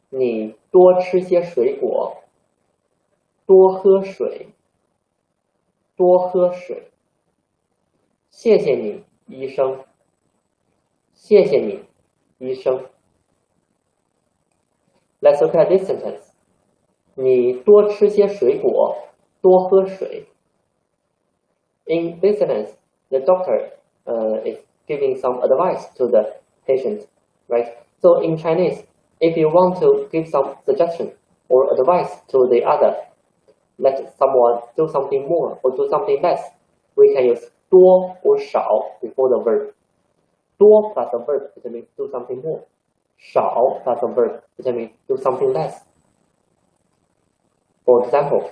你多吃些水果。多喝水。多喝水。谢谢你，医生。谢谢你，医生。Let's look at this sentence. 你多吃些水果，多喝水。In this sentence, the doctor is giving some advice to the patient, right? So in Chinese, if you want to give some suggestion or advice to the other, let someone do something more or do something less, we can use 多 or 少 before the verb. 多 plus a verb, it means do something more. 少 plus a verb, it means do something less. For example,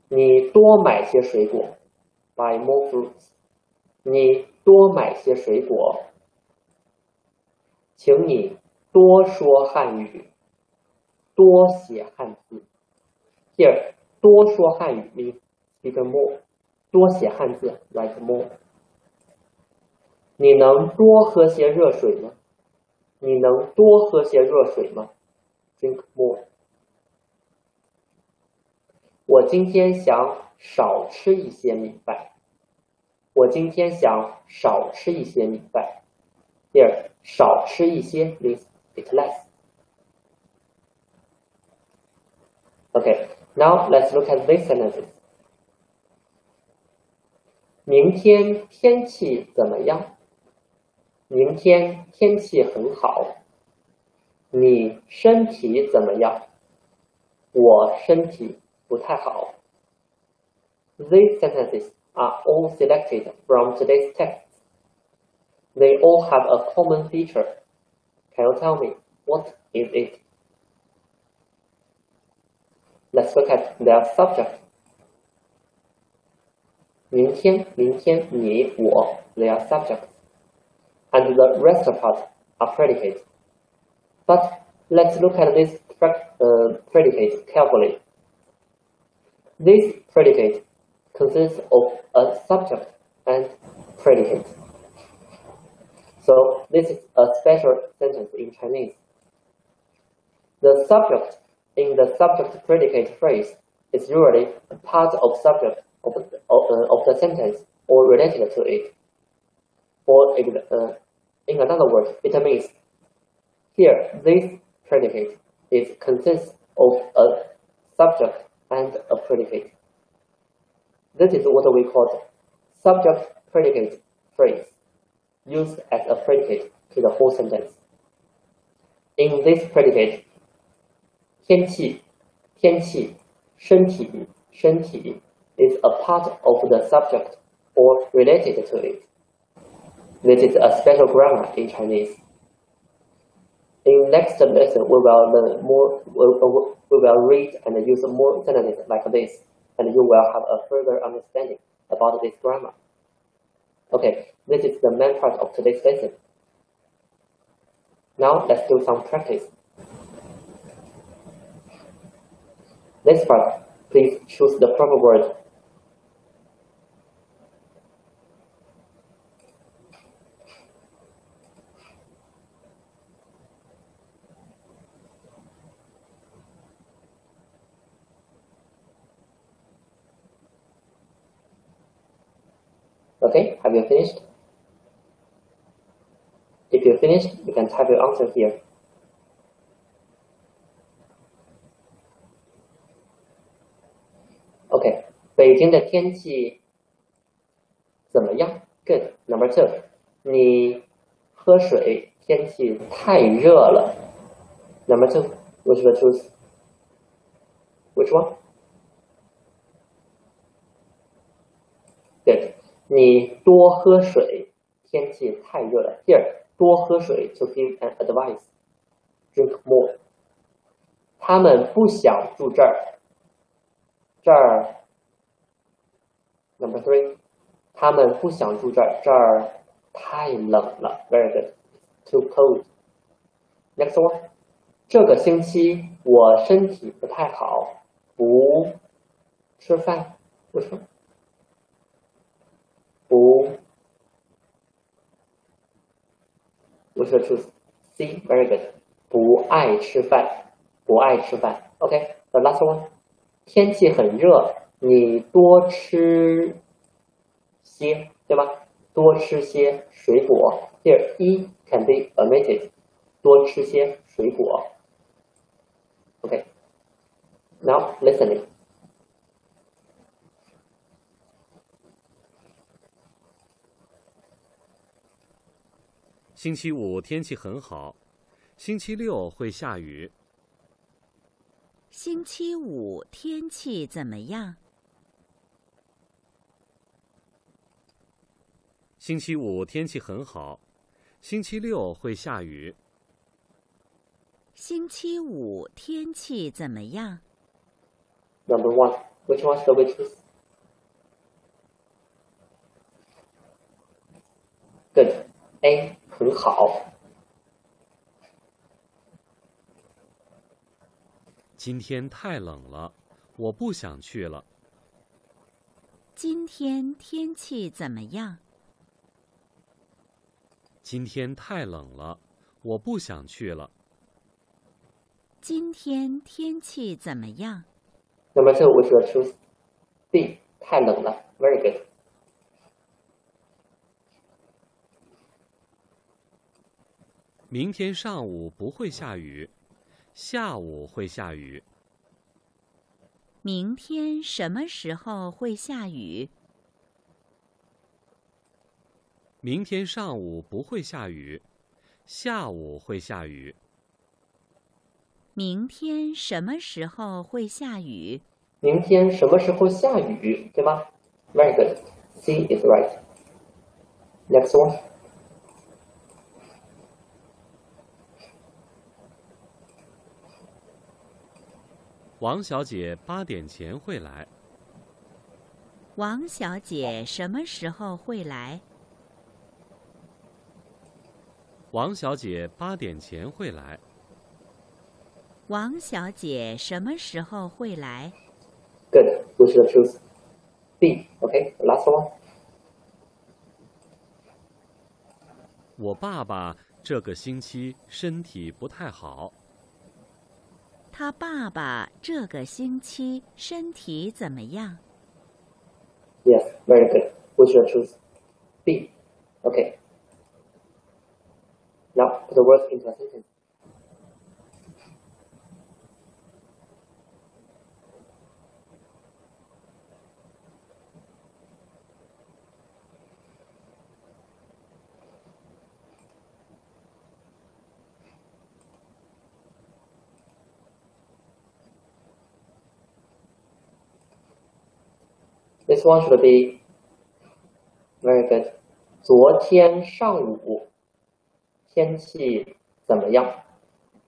你多买些水果 buy more fruits. 你多买些水果。请你多说汉语，多写汉字。Here, 多说汉语 means speak more. 多写汉字 write more. 你能多喝些热水吗？你能多喝些热水吗 ？Drink more. 我今天想少吃一些米饭。我今天想少吃一些米饭。Here, 少吃一些 means eat less. Okay, now let's look at these sentences. 明天天气怎么样？明天天气很好。你身体怎么样？我身体不太好。These sentences are all selected from today's text. They all have a common feature. Can you tell me what is it? Let's look at their subject. 明天，明天，你，我 they are subjects. And the rest part are predicates. But let's look at this predicate carefully. This predicate consists of a subject and predicate. So this is a special sentence in Chinese. The subject in the subject predicate phrase is usually a part of subject of the sentence or related to it. Or in another word, it means here this predicate consists of a subject and a predicate. This is what we call subject-predicate phrase, used as a predicate to the whole sentence. In this predicate, 天气，天气，身体，身体 is a part of the subject or related to it. This is a special grammar in Chinese. In next lesson, we will learn more. We will read and use more sentences like this, and you will have a further understanding about this grammar. Okay, this is the main part of today's lesson. Now let's do some practice. This part, please choose the proper word. Okay, have you finished? If you finished, you can type your answer here. Okay, 北京的天气怎么样 ？Good. Number 2， 你喝水，天气太热了。Number 2, which will choose? Which one? Good. 你多喝水，天气太热了。Here, 多喝水 to give an advice. Drink more. 他们不想住这儿。这儿 Number 3， 他们不想住这儿，这儿太冷了。Very good. Too cold. Next one. 这个星期我身体不太好，不吃饭。为什么？不 We should choose C. Very good. 不爱吃饭，不爱吃饭。Okay, the last one. 天气很热，你多吃些，对吧？多吃些水果。Here, E can be omitted. 多吃些水果。Okay. Now listening. 星期五天气很好，星期六会下雨。星期五天气怎么样？星期五天气很好，星期六会下雨。星期五天气怎么样？ Number 1. Which one shall we choose? Good. A. 很好。今天太冷了，我不想去了。今天天气怎么样？今天太冷了，我不想去了。今天天气怎么样？ Number 2, we should choose B. 太冷了。Very good. 明天上午不会下雨，下午会下雨。明天什么时候会下雨？明天上午不会下雨，下午会下雨。明天什么时候会下雨？明天什么时候下雨，对吗？ Very good. C is right. Next one. 王小姐8点前会来。王小姐什么时候会来？王小姐8点前会来。王小姐什么时候会来？ Good. We should choose B. Okay, the last one. 我爸爸这个星期身体不太好。他爸爸这个星期身体怎么样？ Yes, very good. We should choose B. Okay. Now put the words into a sentence. This one should be very good. 昨天上午天气怎么样？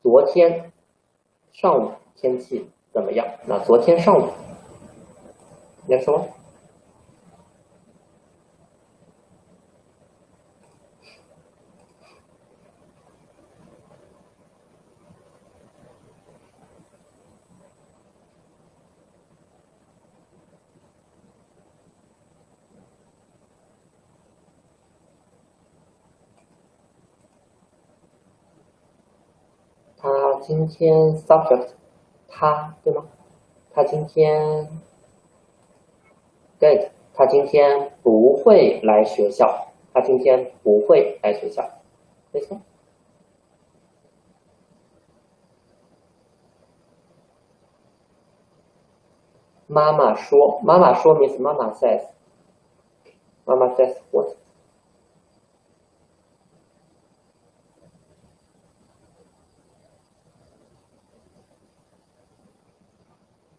昨天上午天气怎么样？那昨天上午，Next one. 他今天 subject 他对吗？他今天 good 他今天不会来学校。他今天不会来学校。没错。妈妈说，妈妈说 means 妈妈 says。妈妈 says what？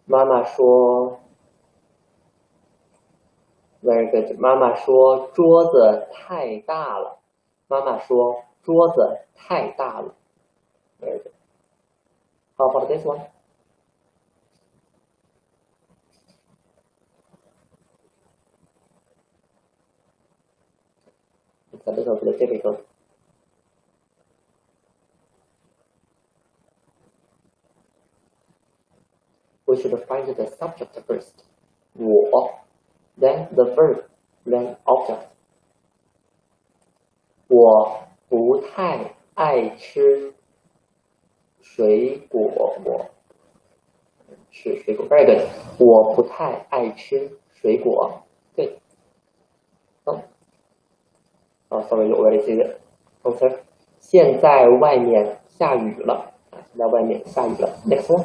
妈妈说 ，very good。妈妈说桌子太大了。妈妈说桌子太大了。very good。How about this one？ It's a little bit difficult. We should find the subject first. 我 then the verb, then object. 我不太爱吃水果。我吃水果 very good. 我不太爱吃水果。对。sorry, you already see the answer. 现在外面下雨了。现在外面下雨了。Next one.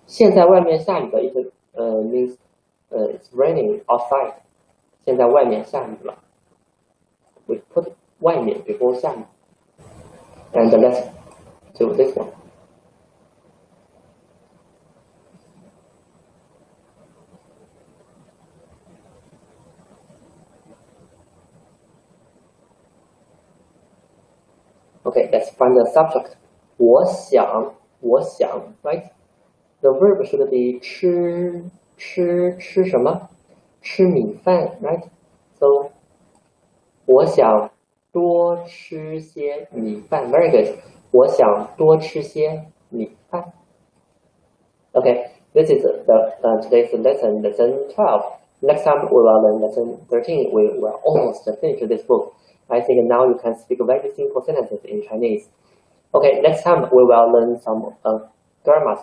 现在外面下雨了 it means it's raining outside. 现在外面下雨了。We put 外面 before 下雨。And let's do this one. Okay, let's find the subject. 我想 right? The verb should be 吃什么？吃米饭 right? So 我想多吃些米饭 very good. 我想多吃些米饭。Okay, this is today's lesson 12. Next time we will learn lesson 13. We will almost finish this book. I think now you can speak very simple sentences in Chinese. Okay, next time we will learn some grammars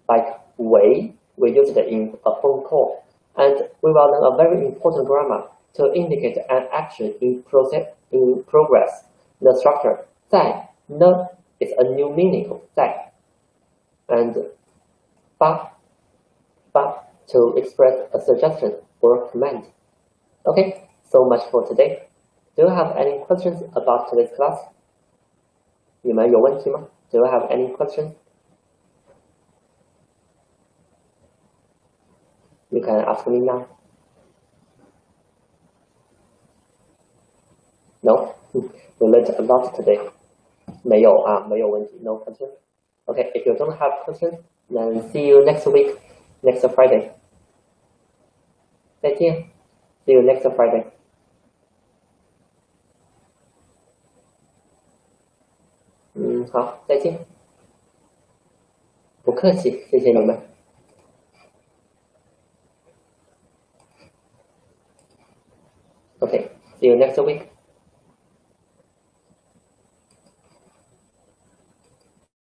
like we use it in a phone call, and we will learn a very important grammar to indicate an action in progress. The structure 在 呢 is a new meaning of 在 and 吧 to express a suggestion or command. Okay, so much for today. Do you have any questions about today's class? 你们有问题吗？ Do you have any questions? You can ask me now. No? We learned a lot today. 没有问题 No questions? Okay, if you don't have questions, then see you next week, next Friday. 再见 See you next Friday. 好，再见。不客气，谢谢你们。Okay, see you next week.